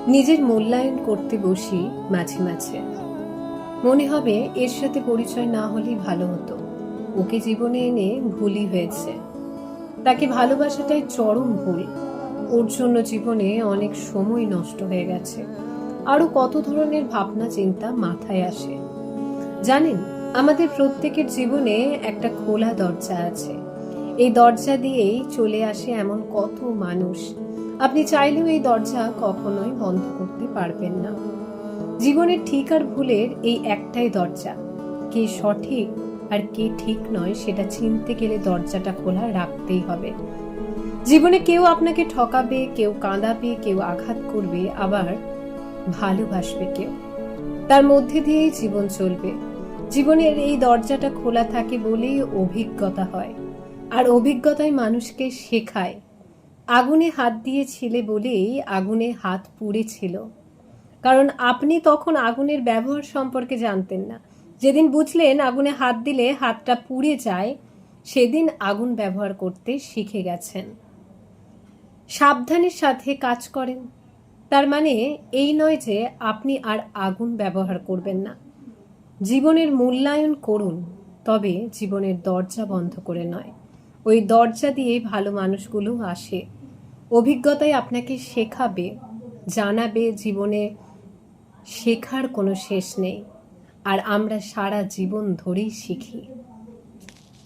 নিজের মূল্যায়ন করতে বসি মাঝে মাঝে। মনে হবে এর সাথে পরিচয় না হলেই ভালো হতো। ওকে জীবনে এনে ভুলই হয়েছে। তাকে ভালোবাসাটাই চরম ভুল। ওর জন্য জীবনে অনেক সময় নষ্ট হয়ে গেছে। আরো কত ধরনের ভাবনা চিন্তা মাথায় আসে। জানেন, আমাদের প্রত্যেকের জীবনে একটা খোলা দরজা আছে। এই দরজা দিয়েই চলে আসে এমন কত মানুষ। আপনি চাইলেও এই দরজা কখনোই বন্ধ করতে পারবেন না। জীবনের ঠিক আর ভুলের এই একটাই দরজা। কে সঠিক আর কে ঠিক নয় সেটা চিনতে গেলে দরজাটা খোলা রাখতেই হবে। জীবনে কেউ আপনাকে ঠকাবে, কেউ কাঁদাবে, কেউ আঘাত করবে, আবার ভালোবাসবে কেউ। তার মধ্যে দিয়েই জীবন চলবে। জীবনের এই দরজাটা খোলা থাকে বলেই অভিজ্ঞতা হয়, আর অভিজ্ঞতাই মানুষকে শেখায়। আগুনে হাত দিয়েছিলে বলেই আগুনে হাত পুড়েছিল, কারণ আপনি তখন আগুনের ব্যবহার সম্পর্কে জানতেন না। যেদিন বুঝলেন আগুনে হাত দিলে হাতটা পুড়ে যায়, সেদিন আগুন ব্যবহার করতে শিখে গেছেন। সাবধানের সাথে কাজ করেন, তার মানে এই নয় যে আপনি আর আগুন ব্যবহার করবেন না। জীবনের মূল্যায়ন করুন, তবে জীবনের দরজা বন্ধ করে নয়। ওই দরজা দিয়ে ভালো মানুষগুলো আসে। অভিজ্ঞতায় আপনাকে শেখাবে, জানাবে জীবনে শেখার কোনো শেষ নেই, আর আমরা সারা জীবন ধরেই শিখি।